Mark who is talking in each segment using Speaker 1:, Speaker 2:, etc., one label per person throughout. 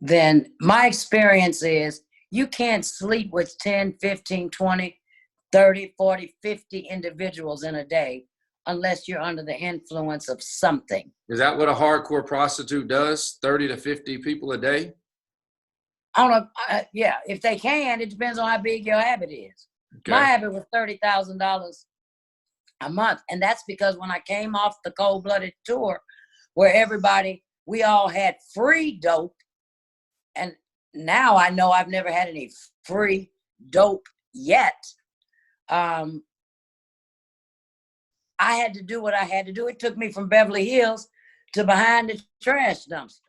Speaker 1: then my experience is you can't sleep with 10, 15, 20, 30, 40, 50 individuals in a day unless you're under the influence of something.
Speaker 2: Is that what a hardcore prostitute does? 30 to 50 people a day?
Speaker 1: I don't know. Yeah, if they can, it depends on how big your habit is. Okay. My habit was $30,000 a month. And that's because when I came off the cold-blooded tour where we all had free dope. And now I know I've never had any free dope yet. I had to do what I had to do. It took me from Beverly Hills to behind the trash dumpster.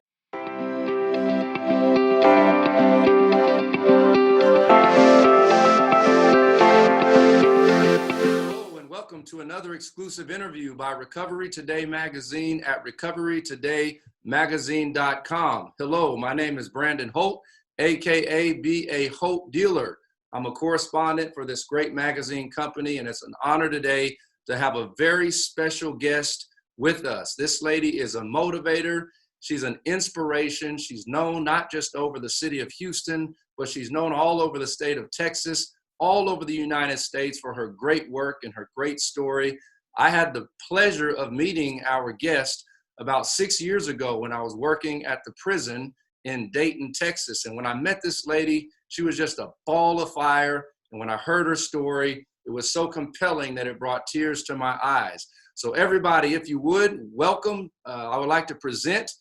Speaker 2: Hello and welcome to another exclusive interview by Recovery Today magazine at recoverytodaymagazine.com. Hello, my name is Brandon Holt, aka Be a Hope Dealer. I'm a correspondent for this great magazine company, and it's an honor today to have a very special guest with us. This lady is a motivator. She's an inspiration. She's known not just over the city of Houston, but she's known all over the state of Texas, all over the United States for her great work and her great story. I had the pleasure of meeting our guest about 6 years ago when I was working at the prison in Dayton, Texas. And when I met this lady, she was just a ball of fire. And when I heard her story, it was so compelling that it brought tears to my eyes. So everybody, if you would, welcome. I would like to present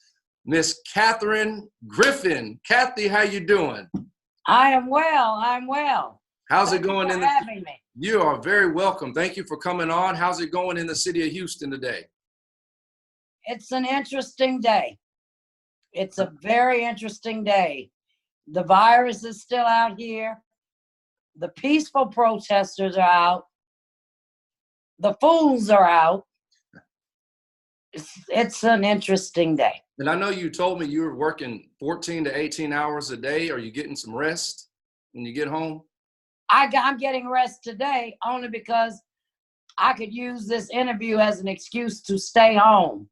Speaker 2: Miss Kathyrn Griffin. Kathy, how you doing?
Speaker 1: I am well. I'm well.
Speaker 2: How's it going?
Speaker 1: Thank you for having me.
Speaker 2: You are very welcome. Thank you for coming on. How's it going in the city of Houston today?
Speaker 1: It's an interesting day. It's a very interesting day. The virus is still out here. The peaceful protesters are out. The fools are out. It's an interesting day.
Speaker 2: And I know you told me you were working 14 to 18 hours a day. Are you getting some rest when you get home?
Speaker 1: I'm getting rest today only because I could use this interview as an excuse to stay home.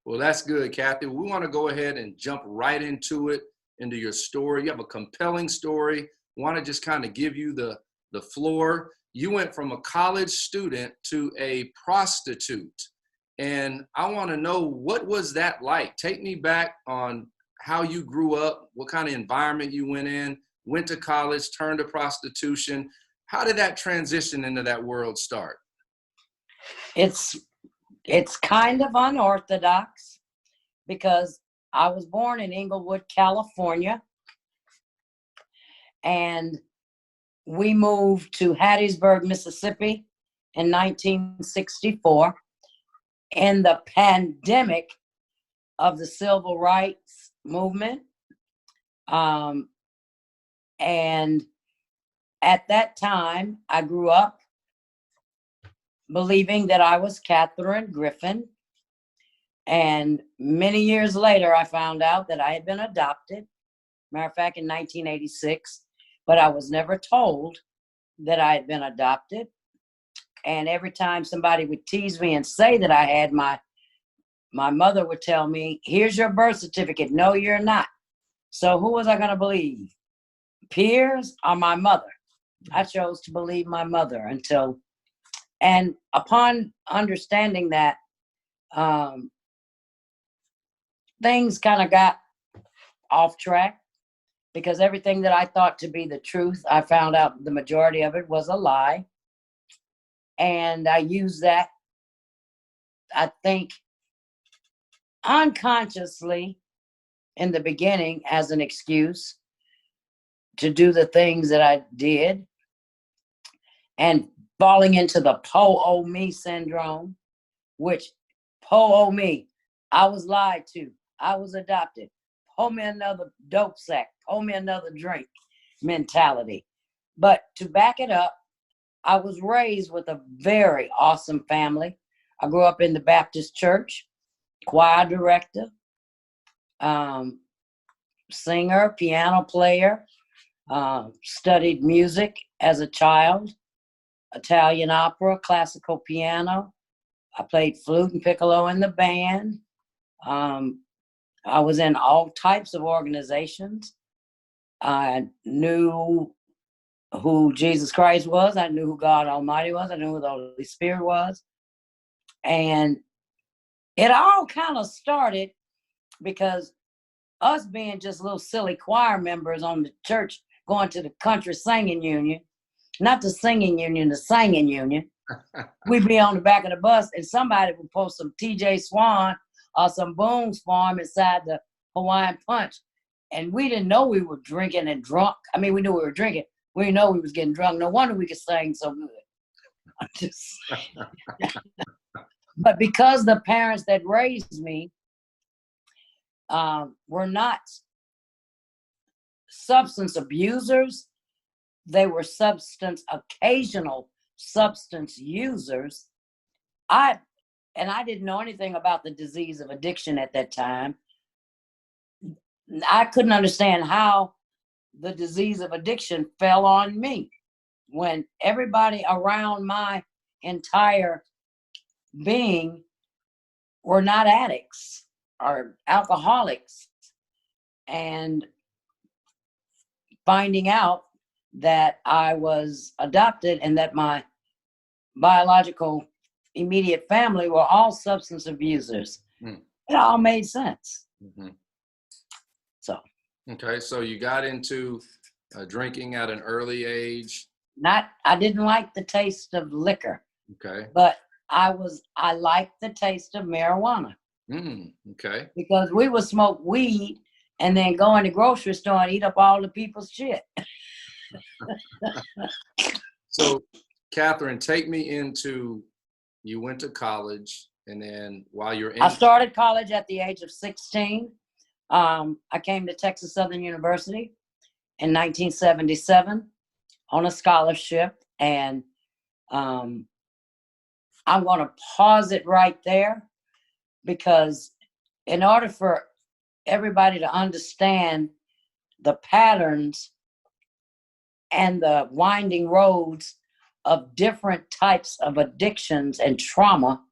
Speaker 2: Well, that's good, Kathy. We want to go ahead and jump right into it, into your story. You have a compelling story. We want to just kind of give you the floor. You went from a college student to a prostitute. And I want to know, what was that like? Take me back on how you grew up, what kind of environment you went to college, turned to prostitution. How did that transition into that world start?
Speaker 1: It's kind of unorthodox because I was born in Inglewood, California, and we moved to Hattiesburg, Mississippi in 1964 in the pandemic of the civil rights movement. And at that time, I grew up believing that I was Kathyrn Griffin. And many years later, I found out that I had been adopted. Matter of fact, in 1986, but I was never told that I had been adopted. And every time somebody would tease me and say that I had, my mother would tell me, here's your birth certificate. No, you're not. So who was I going to believe? Peers or my mother? I chose to believe my mother and upon understanding that, things kind of got off track because everything that I thought to be the truth, I found out the majority of it was a lie. And I used that, I think, unconsciously in the beginning as an excuse to do the things that I did, and falling into the po-oh me syndrome, which po-oh me, I was lied to, I was adopted, pour me another dope sack, pour me another drink mentality. But to back it up, I was raised with a very awesome family. I grew up in the Baptist church, choir director, singer, piano player, studied music as a child, Italian opera, classical piano. I played flute and piccolo in the band. I was in all types of organizations. I knew who Jesus Christ was. I knew who God Almighty was. I knew who the Holy Spirit was. And it all kind of started because us being just little silly choir members on the church, going to the country singing union, not the singing union, the singing union. We'd be on the back of the bus and somebody would post some TJ Swan or some Boone's Farm inside the Hawaiian Punch. And we didn't know we were drinking and drunk. I mean, we knew we were drinking. We didn't know we was getting drunk. No wonder we could sing so good. But because the parents that raised me were not substance abusers, they were occasional substance users. I didn't know anything about the disease of addiction at that time. I couldn't understand how the disease of addiction fell on me when everybody around my entire being were not addicts or alcoholics. And finding out that I was adopted and that my biological immediate family were all substance abusers. It all made sense. So.
Speaker 2: Okay, so you got into drinking at an early age.
Speaker 1: I didn't like the taste of liquor.
Speaker 2: Okay.
Speaker 1: But I liked the taste of marijuana.
Speaker 2: Okay.
Speaker 1: Because we would smoke weed and then go in the grocery store and eat up all the people's shit.
Speaker 2: So, Kathryn, take me into, you went to college, and then while you're in...
Speaker 1: I started college at the age of 16. I came to Texas Southern University in 1977 on a scholarship, and I'm going to pause it right there because in order for everybody to understand the patterns and the winding roads of different types of addictions and trauma,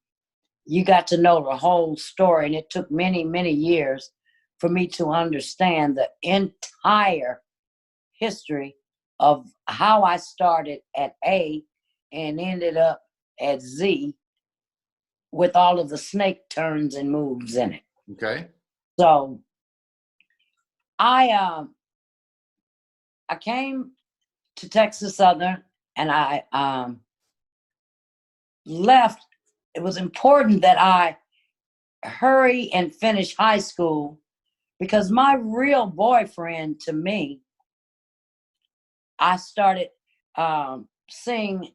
Speaker 1: you got to know the whole story. And it took many, many years for me to understand the entire history of how I started at A and ended up at Z with all of the snake turns and moves in it.
Speaker 2: Okay.
Speaker 1: So I came to Texas Southern and I left. It was important that I hurry and finish high school because my real boyfriend, to me, I started seeing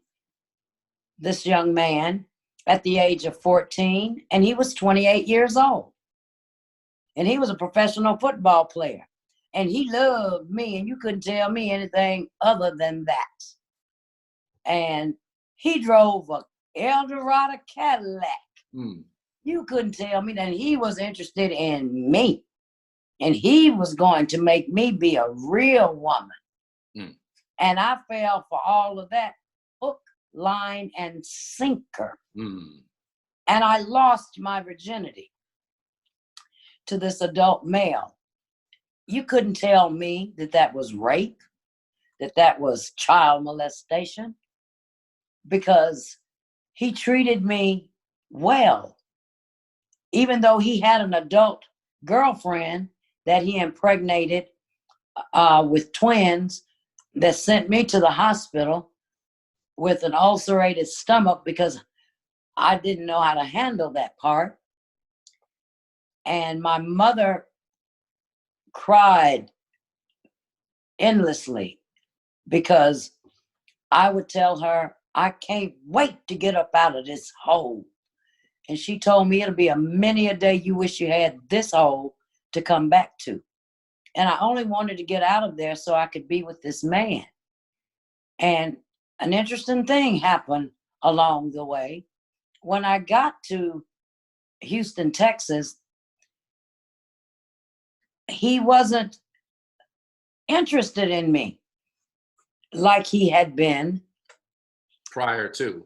Speaker 1: this young man at the age of 14, and he was 28 years old. And he was a professional football player. And he loved me, and you couldn't tell me anything other than that. And he drove a Eldorado Cadillac. You couldn't tell me that he was interested in me. And he was going to make me be a real woman. And I fell for all of that, hook, line, and sinker. And I lost my virginity to this adult male. You couldn't tell me that that was rape, that that was child molestation, because he treated me well, even though he had an adult girlfriend that he impregnated with twins that sent me to the hospital with an ulcerated stomach because I didn't know how to handle that part. And my mother cried endlessly because I would tell her, I can't wait to get up out of this hole. And she told me it'll be a many a day you wish you had this hole to come back to. And I only wanted to get out of there so I could be with this man. And an interesting thing happened along the way. When I got to Houston, Texas, he wasn't interested in me like he had been
Speaker 2: prior to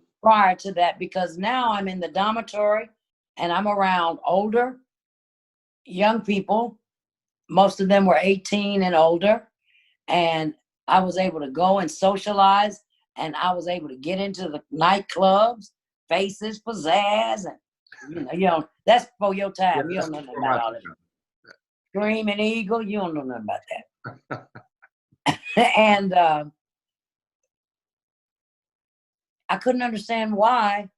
Speaker 1: that, because now I'm in the dormitory and I'm around older young people. Most of them were 18 and older. And I was able to go and socialize, and I was able to get into the nightclubs, Faces, Pizzazz, and that's before your
Speaker 2: Yeah,
Speaker 1: time. You
Speaker 2: that's
Speaker 1: don't know nothing
Speaker 2: before
Speaker 1: about
Speaker 2: my
Speaker 1: all that.
Speaker 2: time.
Speaker 1: Screaming Eagle, you don't know nothing about that. And I couldn't understand why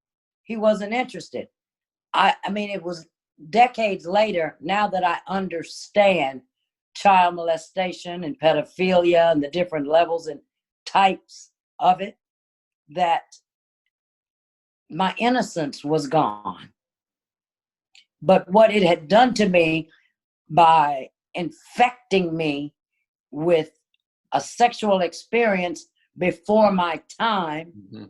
Speaker 1: he wasn't interested. I mean, it was decades later, now that I understand child molestation and pedophilia and the different levels and types of it, that my innocence was gone. But what it had done to me by infecting me with a sexual experience before my time,
Speaker 2: Mm-hmm.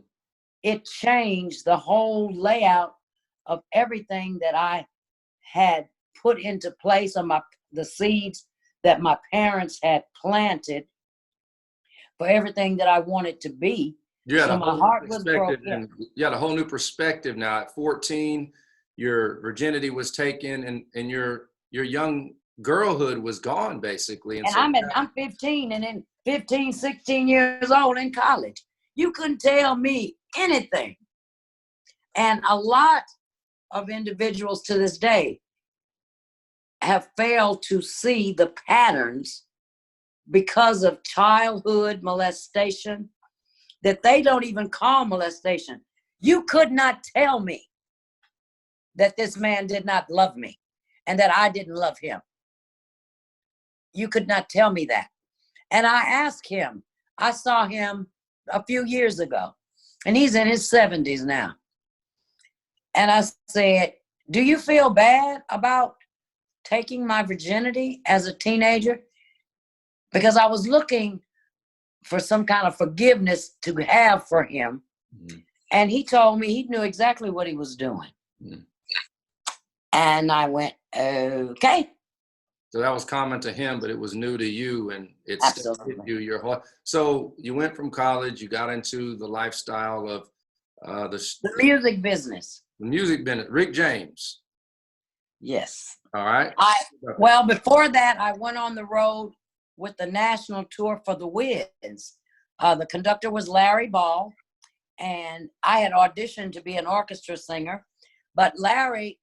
Speaker 1: it changed the whole layout of everything that I had put into place, on the seeds that my parents had planted for everything that I wanted to be.
Speaker 2: You had
Speaker 1: So
Speaker 2: a
Speaker 1: my
Speaker 2: whole new
Speaker 1: heart was
Speaker 2: perspective,
Speaker 1: broken.
Speaker 2: and you had a whole new perspective now. At 14, your virginity was taken, and your young girlhood was gone, basically. And
Speaker 1: And
Speaker 2: so,
Speaker 1: I'm 15 and then 15, 16 years old in college. You couldn't tell me anything. And a lot of individuals to this day have failed to see the patterns because of childhood molestation that they don't even call molestation. You could not tell me that this man did not love me and that I didn't love him. You could not tell me that. And I asked him, I saw him a few years ago, and he's in his 70s now. And I said, do you feel bad about taking my virginity as a teenager? Because I was looking for some kind of forgiveness to have for him.
Speaker 2: mm-hmm.
Speaker 1: And he told me he knew exactly what he was doing.
Speaker 2: Mm-hmm.
Speaker 1: And I went, okay.
Speaker 2: So that was common to him, but it was new to you, and it stayed with you your whole. So you went from college, you got into the lifestyle of the
Speaker 1: music business.
Speaker 2: The music business. Rick James.
Speaker 1: Yes.
Speaker 2: All right.
Speaker 1: Well, before that, I went on the road with the national tour for the Wiz. The conductor was Larry Ball, and I had auditioned to be an orchestra singer, but Larry,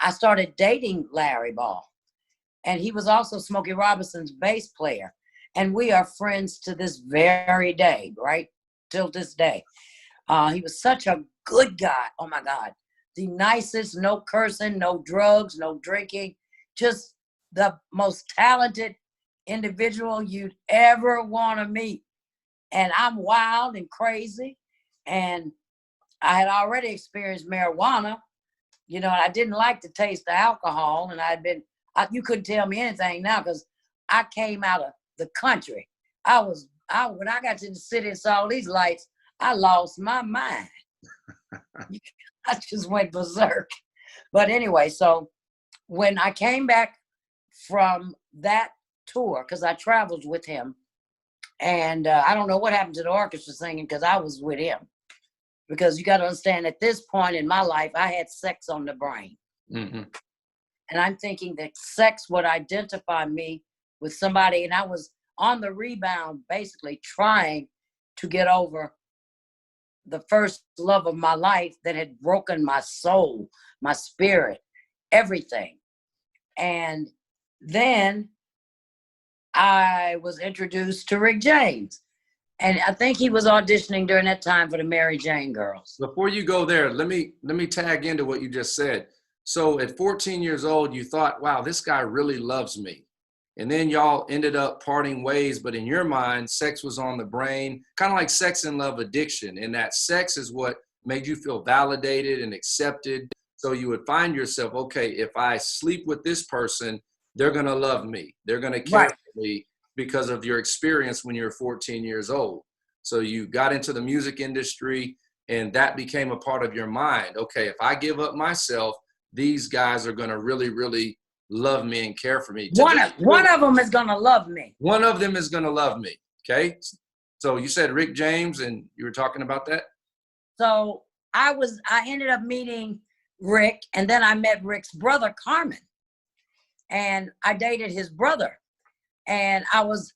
Speaker 1: I started dating Larry Ball, and he was also Smokey Robinson's bass player, and we are friends to this very day, right till this day. He was such a good guy. Oh my God, the nicest, no cursing, no drugs, no drinking, just the most talented individual you'd ever want to meet. And I'm wild and crazy, and I had already experienced marijuana. I didn't like to taste the alcohol, and you couldn't tell me anything now because I came out of the country. When I got to the city and saw these lights, I lost my mind. I just went berserk. But anyway, so when I came back from that tour, because I traveled with him, and I don't know what happened to the orchestra singing because I was with him. Because you got to understand, at this point in my life, I had sex on the brain.
Speaker 2: Mm-hmm.
Speaker 1: And I'm thinking that sex would identify me with somebody. And I was on the rebound, basically trying to get over the first love of my life that had broken my soul, my spirit, everything. And then I was introduced to Rick James. And I think he was auditioning during that time for the Mary Jane Girls.
Speaker 2: Before you go there, let me tag into what you just said. So at 14 years old, you thought, wow, this guy really loves me. And then y'all ended up parting ways, but in your mind, sex was on the brain, kind of like sex and love addiction. And that sex is what made you feel validated and accepted. So you would find yourself, okay, if I sleep with this person, they're going to love me. They're going to care for me because of your experience when you're 14 years old. So you got into the music industry, and that became a part of your mind. Okay, if I give up myself, these guys are going to really, really love me and care for me.
Speaker 1: One of them is going to love me.
Speaker 2: One of them is going to love me. Okay. So you said Rick James, and you were talking about that?
Speaker 1: So I ended up meeting Rick, and then I met Rick's brother, Carmen, and I dated his brother. And I was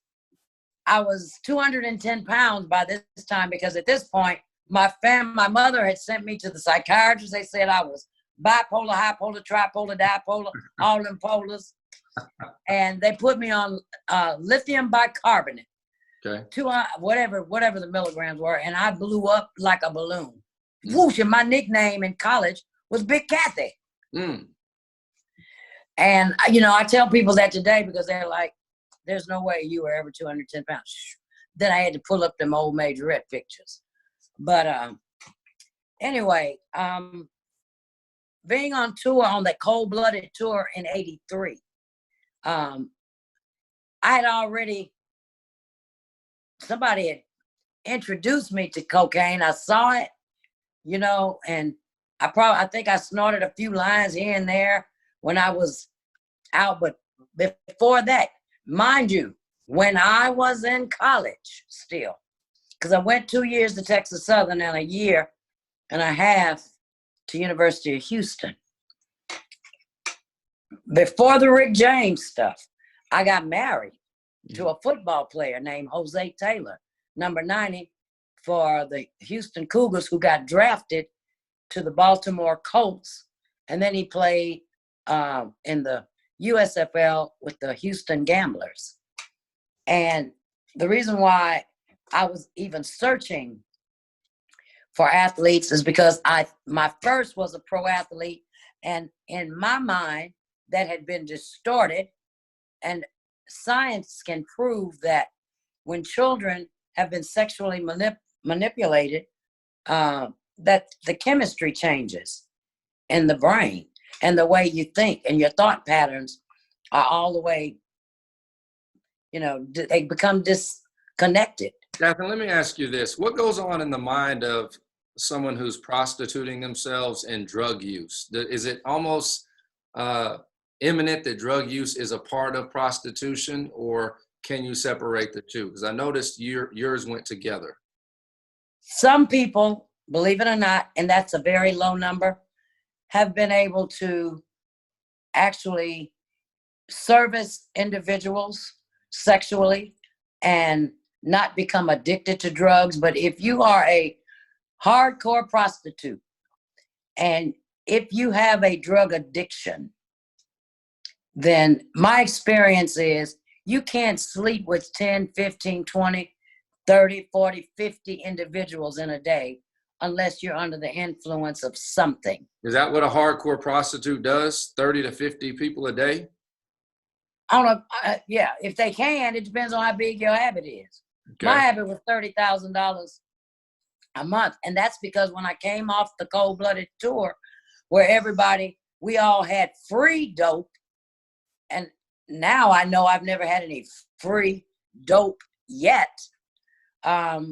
Speaker 1: 210 pounds by this time, because at this point, my mother had sent me to the psychiatrist. They said I was bipolar, hipolar, tripolar, dipolar, all them polars. And they put me on lithium bicarbonate.
Speaker 2: Okay.
Speaker 1: Whatever the milligrams were, and I blew up like a balloon. Whoosh, and my nickname in college was Big Kathy.
Speaker 2: Mm.
Speaker 1: And, you know, I tell people that today because they're like, there's no way you were ever 210 pounds. Then I had to pull up them old majorette pictures. But anyway, being on tour, on that cold-blooded tour in '83, I had already, somebody had introduced me to cocaine. I saw it, you know, and I think I snorted a few lines here and there when I was out. But before that, mind you, when I was in college still, because I went 2 years to Texas Southern and a year and a half to University of Houston. Before the Rick James stuff, I got married to a football player named Jose Taylor, number 90 for the Houston Cougars, who got drafted to the Baltimore Colts. And then he played in the USFL with the Houston Gamblers. And the reason why I was even searching for athletes is because my first was a pro athlete, and in my mind that had been distorted. And science can prove that when children have been sexually manipulated, that the chemistry changes in the brain, and the way you think and your thought patterns are all the way, you know, they become disconnected.
Speaker 2: Kathryn, let me ask you this. What goes on in the mind of someone who's prostituting themselves and drug use? Is it almost imminent that drug use is a part of prostitution, or can you separate the two? Because I noticed yours went together.
Speaker 1: Some people, believe it or not, and that's a very low number, have been able to actually service individuals sexually and not become addicted to drugs. But if you are a hardcore prostitute and if you have a drug addiction, then my experience is you can't sleep with 10, 15, 20, 30, 40, 50 individuals in a day unless you're under the influence of something.
Speaker 2: Is that what a hardcore prostitute does? 30 to 50 people a day?
Speaker 1: I don't know. Yeah, if they can, it depends on how big your habit is. Okay. My habit was $30,000 a month. And that's because when I came off the cold-blooded tour where we all had free dope, and now I know I've never had any free dope yet. I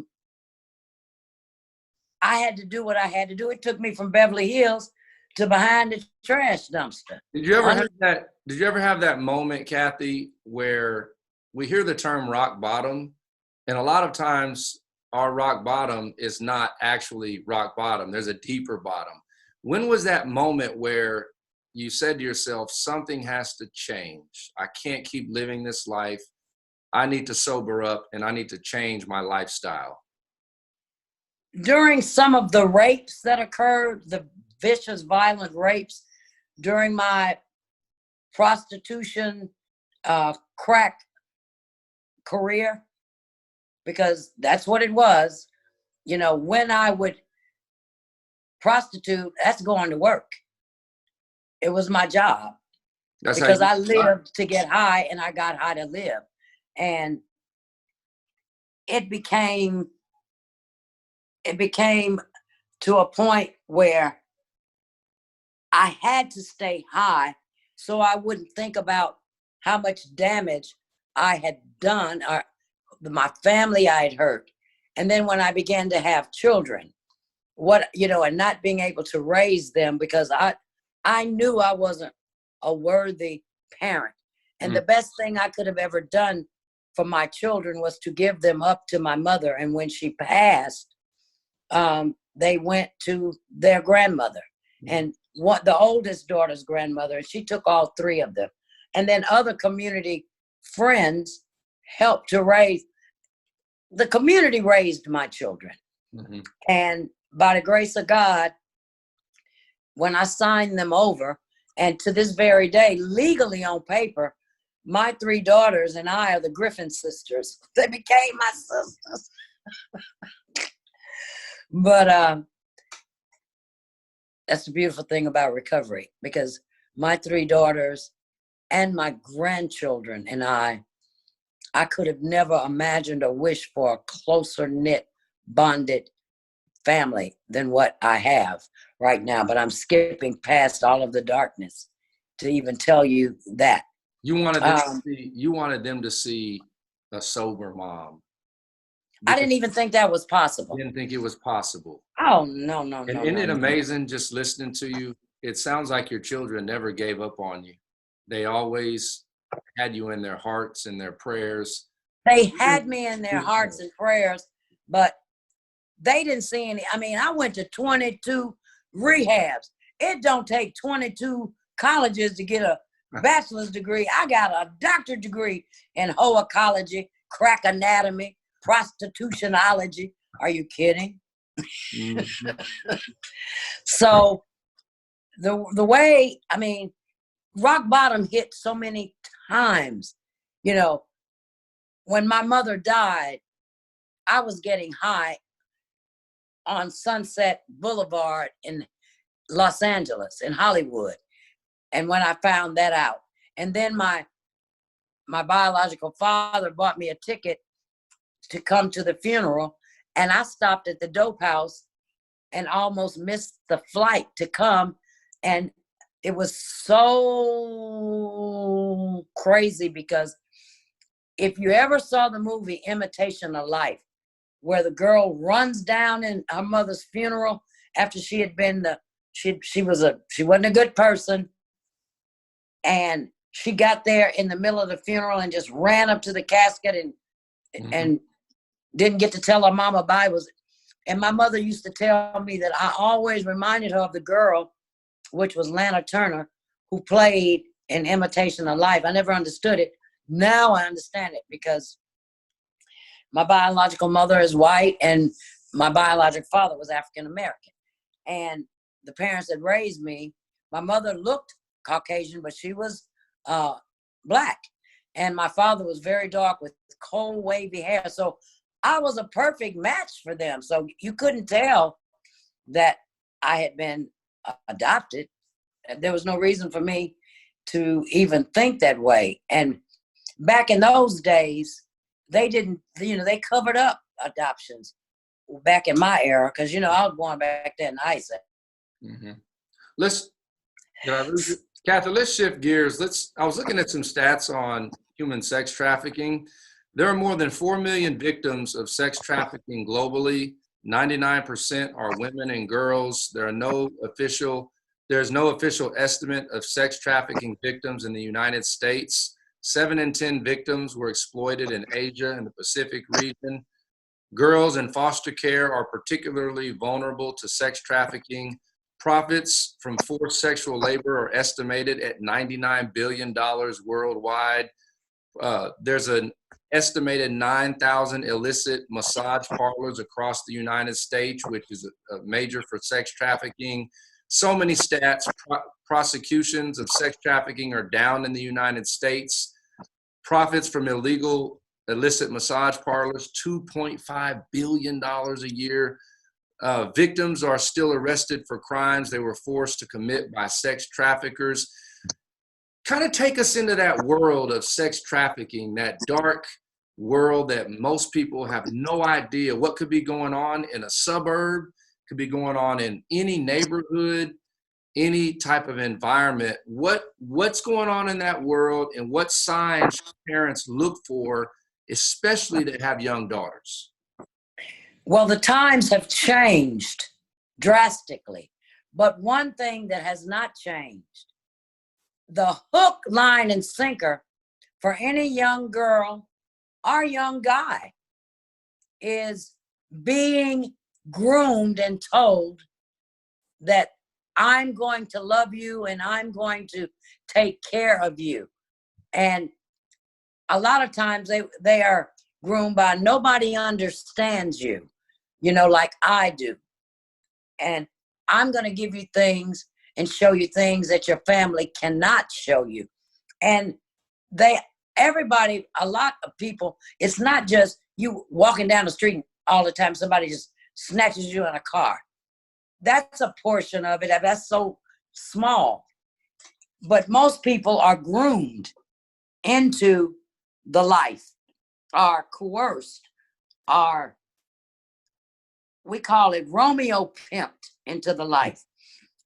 Speaker 1: had to do what I had to do. It took me from Beverly Hills to behind the trash dumpster.
Speaker 2: Did you ever have that moment, Kathy, where we hear the term rock bottom, and a lot of times our rock bottom is not actually rock bottom. There's a deeper bottom. When was that moment where you said to yourself, something has to change? I can't keep living this life. I need to sober up and I need to change my lifestyle.
Speaker 1: During some of the rapes that occurred, the vicious, violent rapes during my prostitution, crack career, because that's what it was. You know, when I would prostitute, that's going to work. It was my job. That's because I lived to get high and I got high to live. And it became to a point where I had to stay high so I wouldn't think about how much damage I had done or my family I had hurt. And then when I began to have children, and not being able to raise them because I knew I wasn't a worthy parent. And the best thing I could have ever done for my children was to give them up to my mother. And when she passed, they went to their grandmother. And the oldest daughter's grandmother, and she took all three of them. And then other community friends helped to raise, the community raised my children.
Speaker 2: Mm-hmm.
Speaker 1: And by the grace of God, when I signed them over, and to this very day, legally on paper, my three daughters and I are the Griffin sisters. They became my sisters. But that's the beautiful thing about recovery, because my three daughters and my grandchildren and I could have never imagined or wished for a closer knit, bonded family than what I have right now. But I'm skipping past all of the darkness to even tell you that.
Speaker 2: You wanted them to see, you wanted them to see a sober mom.
Speaker 1: I didn't even think that was possible.
Speaker 2: Didn't think it was possible.
Speaker 1: Oh, no.
Speaker 2: And isn't it amazing just listening to you? It sounds like your children never gave up on you. They always had you in their hearts and their prayers.
Speaker 1: They had me in their hearts and prayers, but they didn't see any. I mean, I went to 22 rehabs. It don't take 22 colleges to get a bachelor's degree. I got a doctorate degree in hoecology, crack anatomy, prostitutionology. Are you kidding?
Speaker 2: Mm-hmm.
Speaker 1: So the way, I mean, rock bottom hit so many times. You know, when my mother died, I was getting high on Sunset Boulevard in Los Angeles, in Hollywood. And when I found that out, and then my biological father bought me a ticket to come to the funeral, and I stopped at the dope house and almost missed the flight to come. And it was so crazy, because if you ever saw the movie Imitation of Life, where the girl runs down in her mother's funeral after she had been she wasn't a good person, and she got there in the middle of the funeral and just ran up to the casket and didn't get to tell her mama bye. And my mother used to tell me that I always reminded her of the girl, which was Lana Turner, who played in Imitation of Life. I never understood it. Now I understand it, because my biological mother is white and my biological father was African American. And the parents that raised me, my mother looked Caucasian, but she was black. And my father was very dark with cold, wavy hair. So I was a perfect match for them. So you couldn't tell that I had been adopted. There was no reason for me to even think that way. And back in those days, they didn't, they covered up adoptions back in my era, because, I was born back then in Isaac.
Speaker 2: Mm-hmm. Kathy, let's shift gears. I was looking at some stats on human sex trafficking. There are more than 4 million victims of sex trafficking globally. 99% are women and girls. There's no official estimate of sex trafficking victims in the United States. 7 in 10 victims were exploited in Asia and the Pacific region. Girls in foster care are particularly vulnerable to sex trafficking. Profits from forced sexual labor are estimated at $99 billion worldwide. There's an estimated 9,000 illicit massage parlors across the United States, which is a major for sex trafficking. So many stats. Prosecutions of sex trafficking are down in the United States. Profits from illicit massage parlors, $2.5 billion a year. Victims are still arrested for crimes they were forced to commit by sex traffickers. Kind of take us into that world of sex trafficking, that dark world that most people have no idea what could be going on in a suburb, could be going on in any neighborhood, any type of environment. What's going on in that world, and what signs parents look for, especially that have young daughters?
Speaker 1: Well, the times have changed drastically, but one thing that has not changed, the hook, line, and sinker for any young girl or young guy is being groomed and told that I'm going to love you and I'm going to take care of you. And a lot of times they are groomed by nobody understands you, like I do. And I'm going to give you things and show you things that your family cannot show you. And a lot of people, it's not just you walking down the street all the time, somebody just snatches you in a car. That's a portion of it. That's so small. But most people are groomed into the life, are coerced, we call it Romeo pimped into the life.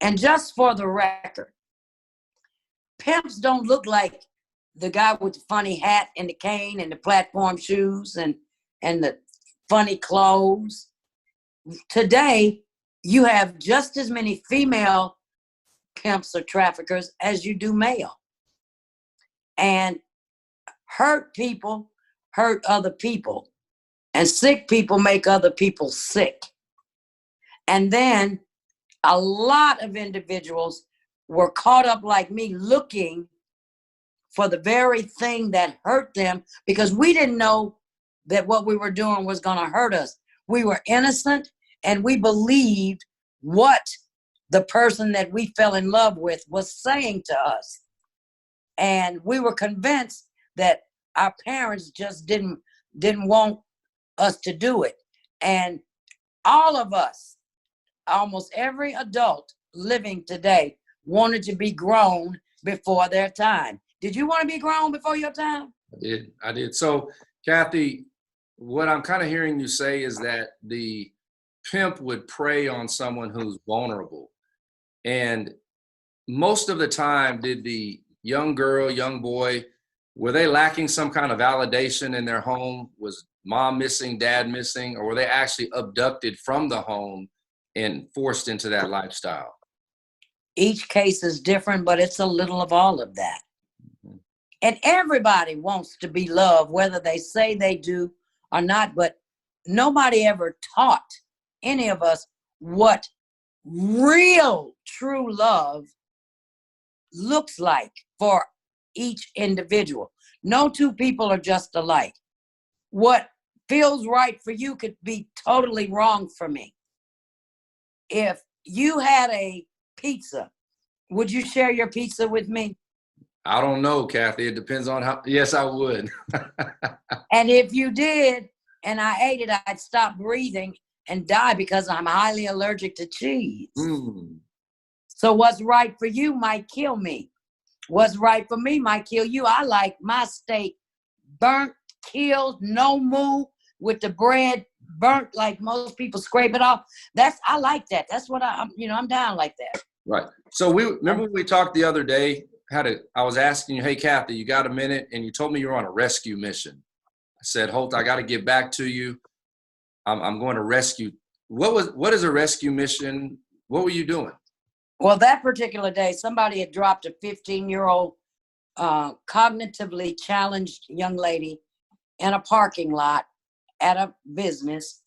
Speaker 1: And just for the record, pimps don't look like the guy with the funny hat and the cane and the platform shoes and the funny clothes. Today, you have just as many female pimps or traffickers as you do male. And hurt people hurt other people. And sick people make other people sick. And then a lot of individuals were caught up like me looking for the very thing that hurt them because we didn't know that what we were doing was going to hurt us. We were innocent and we believed what the person that we fell in love with was saying to us. And we were convinced that our parents just didn't want us to do it. And all of us, almost every adult living today, wanted to be grown before their time. Did you want to be grown before your time?
Speaker 2: I did. So, Kathy, what I'm kind of hearing you say is that the pimp would prey on someone who's vulnerable. And most of the time, did the young girl, young boy, were they lacking some kind of validation in their home? Was mom missing, dad missing, or were they actually abducted from the home and forced into that lifestyle?
Speaker 1: Each case is different, but it's a little of all of that. Mm-hmm. And everybody wants to be loved, whether they say they do or not, but nobody ever taught any of us what real, true love looks like for each individual. No two people are just alike. What feels right for you could be totally wrong for me. If you had a pizza, would you share your pizza with me?
Speaker 2: I don't know, Kathy. It depends on how. Yes, I would.
Speaker 1: And if you did, and I ate it, I'd stop breathing and die because I'm highly allergic to cheese. So what's right for you might kill me. What's right for me might kill you. I like my steak burnt, killed, no moo, with the bread burnt like most people scrape it off. I like that. That's what I'm down like that.
Speaker 2: Right. So remember when we talked the other day, I was asking you, hey, Kathy, you got a minute? And you told me you were on a rescue mission. I said, Holt, I got to get back to you. I'm going to rescue. What is a rescue mission? What were you doing?
Speaker 1: Well, that particular day, somebody had dropped a 15-year-old cognitively challenged young lady in a parking lot at a business.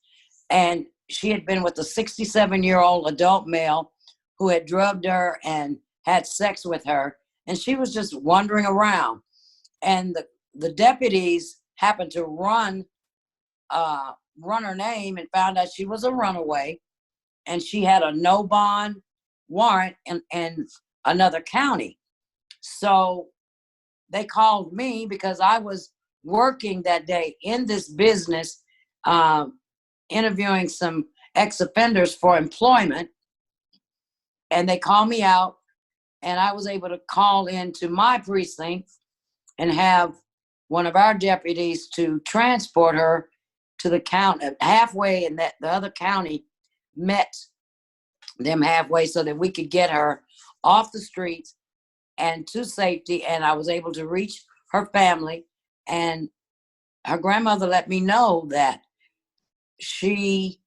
Speaker 1: And she had been with a 67-year-old adult male who had drugged her and had sex with her. And she was just wandering around. And the deputies happened to run her name and found out she was a runaway. And she had a no bond warrant in another county. So they called me because I was working that day in this business, interviewing some ex-offenders for employment. And they called me out, and I was able to call into my precinct and have one of our deputies to transport her to the county halfway, and that the other county met them halfway so that we could get her off the streets and to safety. And I was able to reach her family, and her grandmother let me know that she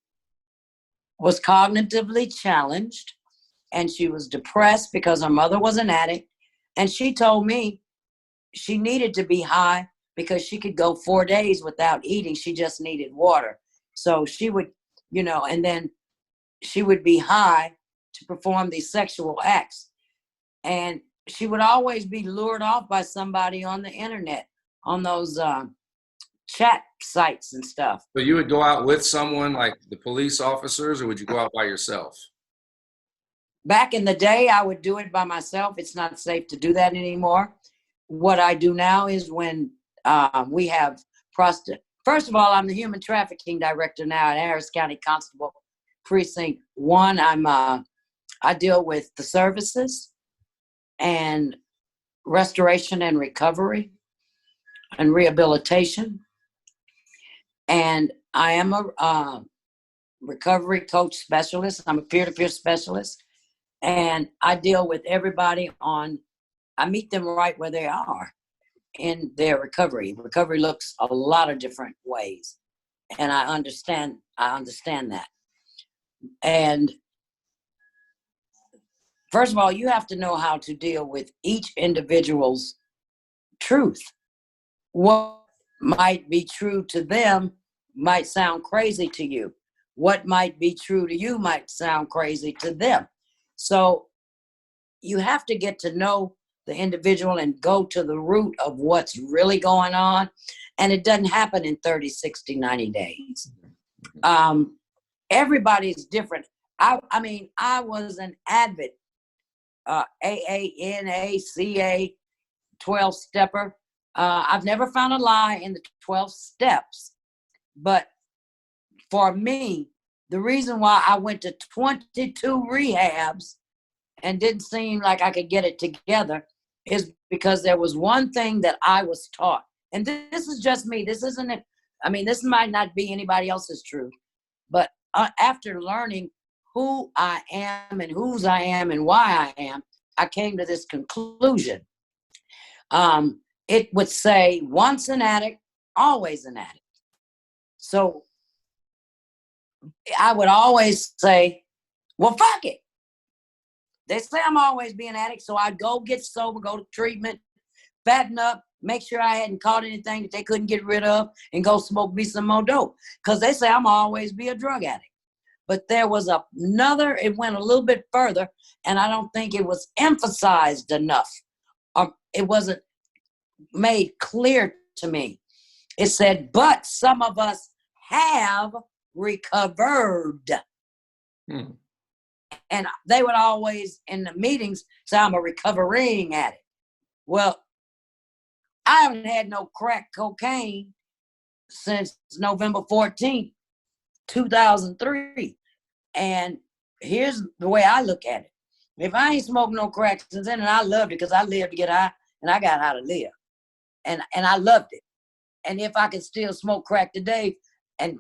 Speaker 1: was cognitively challenged and she was depressed because her mother was an addict. And she told me she needed to be high because she could go 4 days without eating. She just needed water. So she would, and then she would be high to perform these sexual acts. And she would always be lured off by somebody on the internet, on those chat sites and stuff.
Speaker 2: So you would go out with someone like the police officers, or would you go out by yourself?
Speaker 1: Back in the day, I would do it by myself. It's not safe to do that anymore. What I do now is when we have first of all, I'm the human trafficking director now at Harris County Constable Precinct 1. I deal with the services and restoration and recovery and rehabilitation. And I am a recovery coach specialist. I'm a peer-to-peer specialist. And I deal with everybody I meet them right where they are in their recovery. Recovery looks a lot of different ways. And I understand that. And first of all, you have to know how to deal with each individual's truth. What might be true to them might sound crazy to you. What might be true to you might sound crazy to them. So you have to get to know the individual and go to the root of what's really going on. And it doesn't happen in 30, 60, 90 days. Everybody's different. I mean, I was an avid AA, NA, 12-stepper. I've never found a lie in the 12 steps. But for me, the reason why I went to 22 rehabs and didn't seem like I could get it together is because there was one thing that I was taught. And this is just me. This isn't it. I mean, this might not be anybody else's truth. But after learning who I am and whose I am and why I am, I came to this conclusion. It would say, once an addict, always an addict. So I would always say, well, fuck it. They say I'm always being an addict, so I'd go get sober, go to treatment, fatten up, make sure I hadn't caught anything that they couldn't get rid of, and go smoke me some more dope. Because they say I'm always be a drug addict. But there was it went a little bit further, and I don't think it was emphasized enough. It wasn't made clear to me. It said, but some of us have recovered. And they would always, in the meetings, say, I'm a recovering addict. Well, I haven't had no crack cocaine since November 14th, 2003. And here's the way I look at it. If I ain't smoked no crack since then, and I loved it because I lived to get high, and I got how to live. And I loved it. And if I could still smoke crack today, and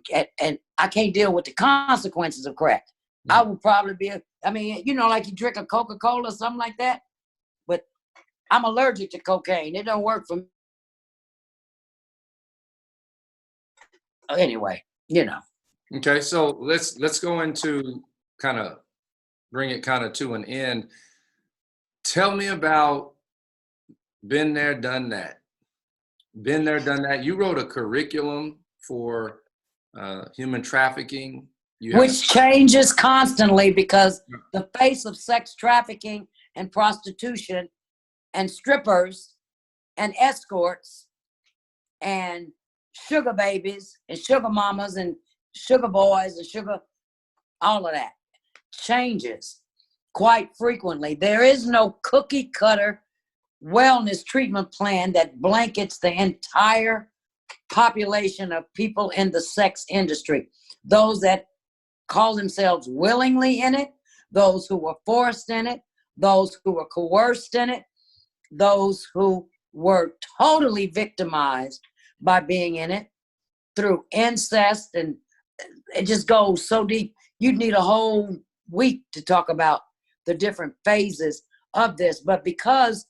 Speaker 1: I can't deal with the consequences of crack, I would probably be, like you drink a Coca-Cola or something like that. But I'm allergic to cocaine. It don't work for me. Anyway,
Speaker 2: Okay, so let's go into kind of bring it kind of to an end. Tell me about been there, done that. Been there, done that. You wrote a curriculum for human trafficking.
Speaker 1: Which changes constantly because the face of sex trafficking and prostitution and strippers and escorts and sugar babies and sugar mamas and sugar boys and all of that changes quite frequently. There is no cookie cutter wellness treatment plan that blankets the entire population of people in the sex industry. Those that call themselves willingly in it, those who were forced in it, those who were coerced in it, those who were totally victimized by being in it through incest, and it just goes so deep. You'd need a whole week to talk about the different phases of this. But because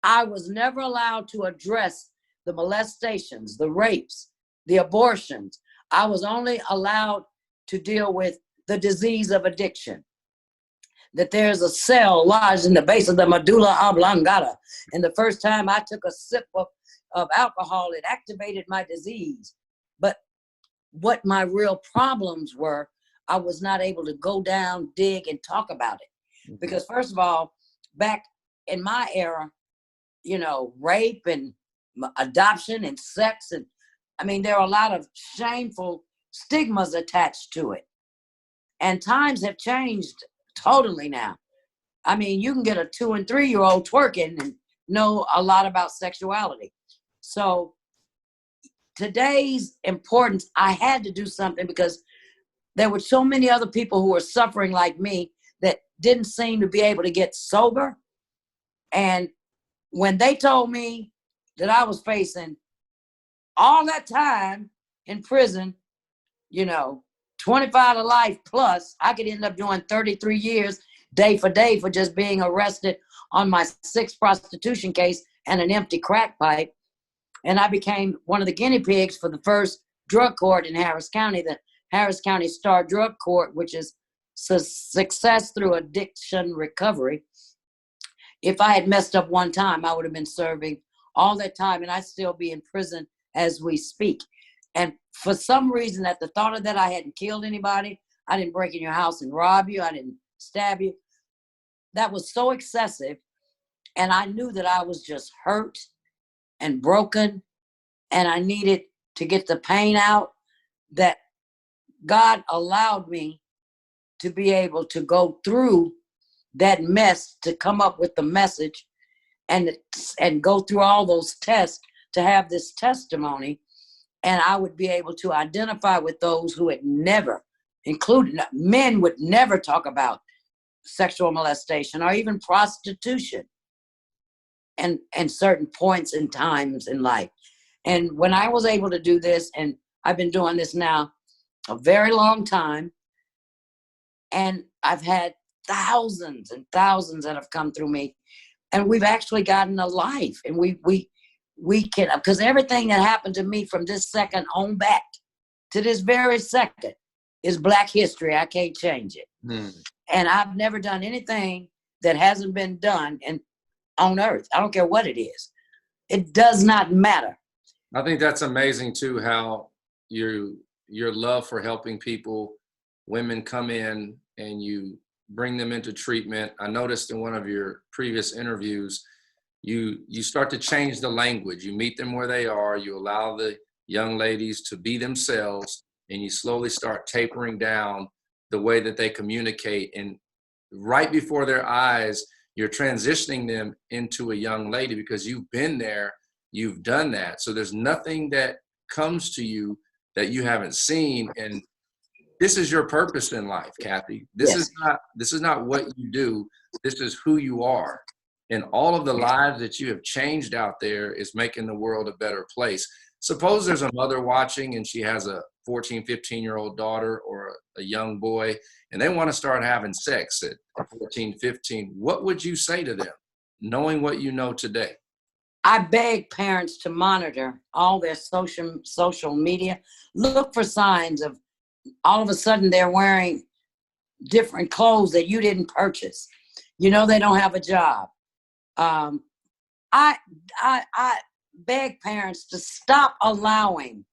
Speaker 1: I was never allowed to address the molestations, the rapes, the abortions, I was only allowed to deal with the disease of addiction. That there's a cell lodged in the base of the medulla oblongata. And the first time I took a sip of alcohol, it activated my disease. But what my real problems were, I was not able to go down, dig, and talk about it. Because first of all, back in my era, you know, rape and adoption and sex, and I mean, there are a lot of shameful stigmas attached to it. And times have changed totally now. I mean, you can get a 2 and 3 year old twerking and know a lot about sexuality. So today's importance, I had to do something because there were so many other people who were suffering like me that didn't seem to be able to get sober. And when they told me that I was facing all that time in prison, you know, 25 to life plus, I could end up doing 33 years day for day for just being arrested on my 6th prostitution case and an empty crack pipe. And I became one of the guinea pigs for the first drug court in Harris County, the Harris County Star Drug Court, which is success through addiction recovery. If I had messed up one time, I would have been serving all that time, and I'd still be in prison as we speak. And for some reason, at the thought of that, I hadn't killed anybody. I didn't break in your house and rob you. I didn't stab you. That was so excessive. And I knew that I was just hurt and broken, and I needed to get the pain out, that God allowed me to be able to go through that mess to come up with the message and go through all those tests to have this testimony. And I would be able to identify with those who had never, including men, would never talk about sexual molestation or even prostitution and certain points and times in life. And when I was able to do this, and I've been doing this now a very long time, and I've had thousands and thousands that have come through me, and we've actually gotten a life. And we can, because everything that happened to me from this second on back to this very second is Black history. I can't change it. And I've never done anything that hasn't been done on earth. I don't care what it is. It does not matter.
Speaker 2: I think that's amazing too, how your love for helping people, women come in and you bring them into treatment. I noticed in one of your previous interviews, you start to change the language. You meet them where they are. You allow the young ladies to be themselves, and you slowly start tapering down the way that they communicate. And right before their eyes, you're transitioning them into a young lady because you've been there, you've done that. So there's nothing that comes to you that you haven't seen. And this is your purpose in life, Kathy. This is not what you do. This is who you are. And all of the lives that you have changed out there is making the world a better place. Suppose there's a mother watching and she has a 14, 15-year-old daughter or a young boy, and they want to start having sex at 14, 15. What would you say to them, knowing what you know today?
Speaker 1: I beg parents to monitor all their social media. Look for signs of all of a sudden they're wearing different clothes that you didn't purchase. You know, they don't have a job. I beg parents to stop allowing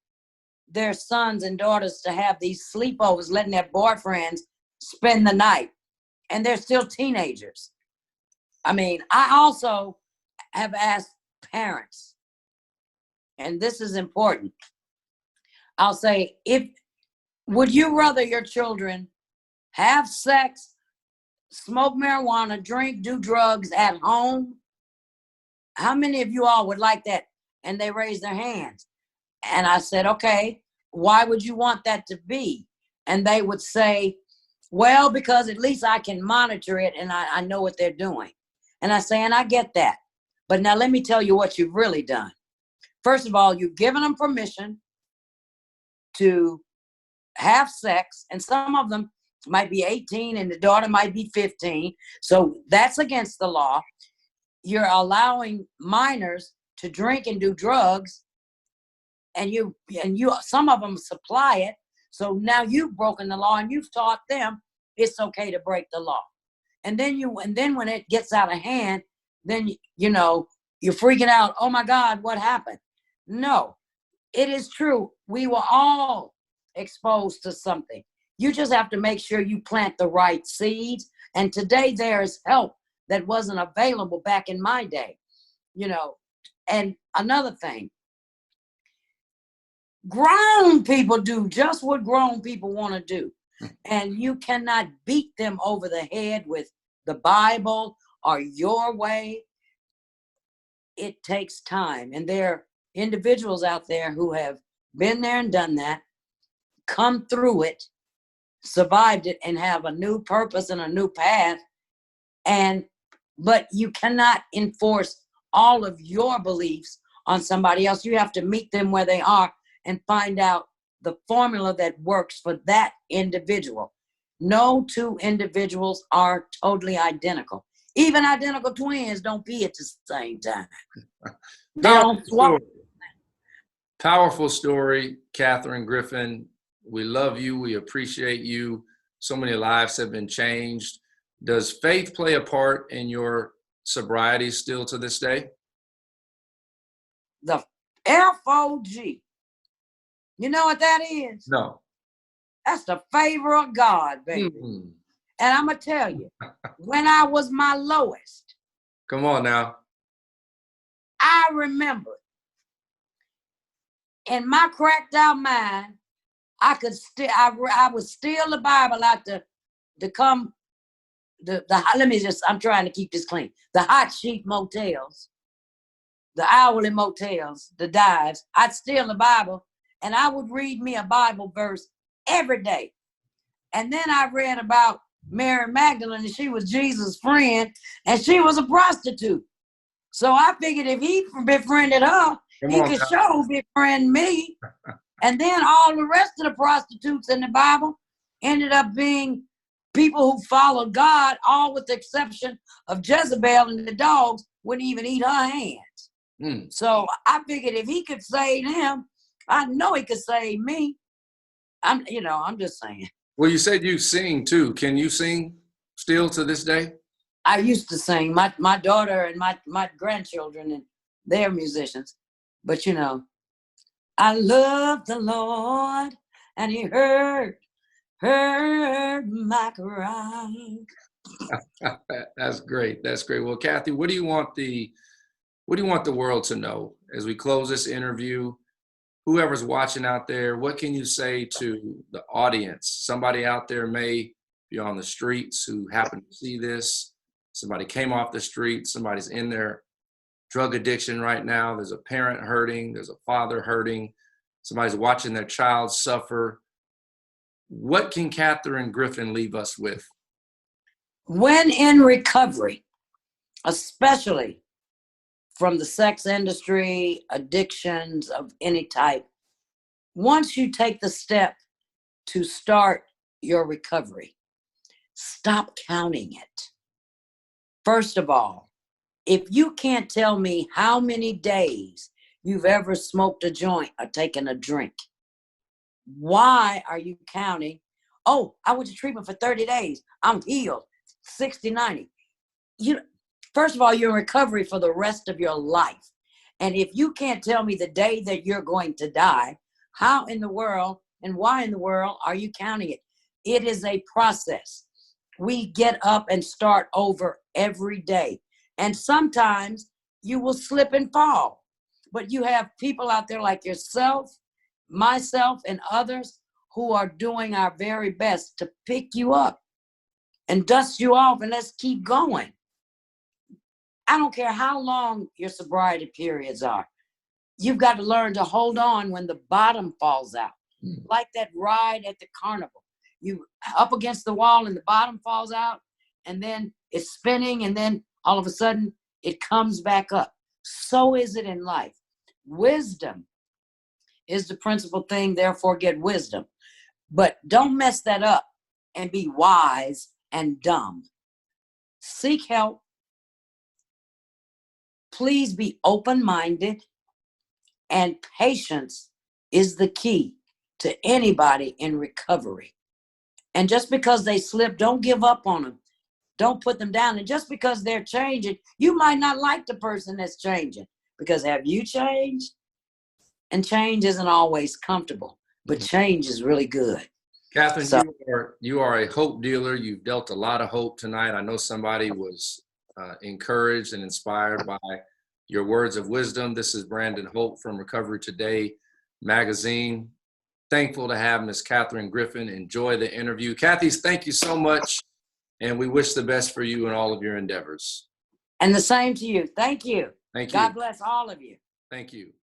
Speaker 1: their sons and daughters to have these sleepovers, letting their boyfriends spend the night, and they're still teenagers. I mean, I also have asked parents, and this is important. I'll say, would you rather your children have sex, smoke marijuana, drink, do drugs at home? How many of you all would like that? And they raised their hands. And I said, okay, why would you want that to be? And they would say, well, because at least I can monitor it and I know what they're doing. And I say, and I get that. But now let me tell you what you've really done. First of all, you've given them permission to have sex, and some of them might be 18 and the daughter might be 15. So that's against the law. You're allowing minors to drink and do drugs, and you some of them supply it. So now you've broken the law, and you've taught them it's okay to break the law. And then when it gets out of hand, then you know you're freaking out. Oh my God, what happened? No, it is true. We were all exposed to something. You just have to make sure you plant the right seeds. And today there's help that wasn't available back in my day, you know. And another thing, grown people do just what grown people want to do. And you cannot beat them over the head with the Bible or your way. It takes time. And there are individuals out there who have been there and done that, come through it, survived it, and have a new purpose and a new path. But you cannot enforce all of your beliefs on somebody else. You have to meet them where they are and find out the formula that works for that individual. No two individuals are totally identical. Even identical twins don't pee at the same time. They don't swap.
Speaker 2: Powerful story, Kathyrn Griffin. We love you. We appreciate you. So many lives have been changed. Does faith play a part in your sobriety still to this day?
Speaker 1: The FOG. You know what that is?
Speaker 2: No.
Speaker 1: That's the favor of God, baby. And I'm going to tell you, when I was my lowest.
Speaker 2: Come on now.
Speaker 1: I remember in my cracked out mind, I would steal the Bible out to come, I'm trying to keep this clean. The hot sheet motels, the hourly motels, the dives. I'd steal the Bible and I would read me a Bible verse every day. And then I read about Mary Magdalene, and she was Jesus' friend, and she was a prostitute. So I figured if he befriended her, he could sure befriend me. And then all the rest of the prostitutes in the Bible ended up being people who followed God, all with the exception of Jezebel, and the dogs wouldn't even eat her hands. So I figured if he could save him, I know he could save me. I'm just saying.
Speaker 2: Well, you said you sing too. Can you sing still to this day?
Speaker 1: I used to sing. My daughter and my grandchildren, and they're musicians. But I love the Lord, and he heard my cry.
Speaker 2: That's great. That's great. Well, Kathy, what do you want the world to know as we close this interview? Whoever's watching out there, what can you say to the audience? Somebody out there may be on the streets who happen to see this. Somebody came off the street. Somebody's in their drug addiction right now. There's a parent hurting. There's a father hurting. Somebody's watching their child suffer. What can Kathyrn Griffin leave us with?
Speaker 1: When in recovery, especially from the sex industry, addictions of any type, once you take the step to start your recovery, stop counting it. First of all, if you can't tell me how many days you've ever smoked a joint or taken a drink, why are you counting? Oh, I went to treatment for 30 days. I'm healed. 60, 90. First of all, you're in recovery for the rest of your life. And if you can't tell me the day that you're going to die, how in the world and why in the world are you counting it? It is a process. We get up and start over every day. And sometimes you will slip and fall. But you have people out there like yourself, myself, and others who are doing our very best to pick you up and dust you off, and let's keep going. I don't care how long your sobriety periods are. You've got to learn to hold on when the bottom falls out. Like that ride at the carnival. You up against the wall and the bottom falls out, and then it's spinning, and then all of a sudden it comes back up. So is it in life. Wisdom is the principal thing, therefore get wisdom. But don't mess that up and be wise and dumb. Seek help. Please be open-minded, and patience is the key to anybody in recovery. And just because they slip, don't give up on them. Don't put them down. And just because they're changing, you might not like the person that's changing, because have you changed? And change isn't always comfortable, but change is really good.
Speaker 2: Kathryn,
Speaker 1: So,
Speaker 2: you are a hope dealer. You've dealt a lot of hope tonight. I know somebody was encouraged and inspired by your words of wisdom. This is Brandon Holt from Recovery Today magazine. Thankful to have Miss Kathyrn Griffin. Enjoy the interview. Kathy, thank you so much, and we wish the best for you in all of your endeavors.
Speaker 1: and the same to you. Thank you.
Speaker 2: Thank you.
Speaker 1: God bless all of you.
Speaker 2: Thank you.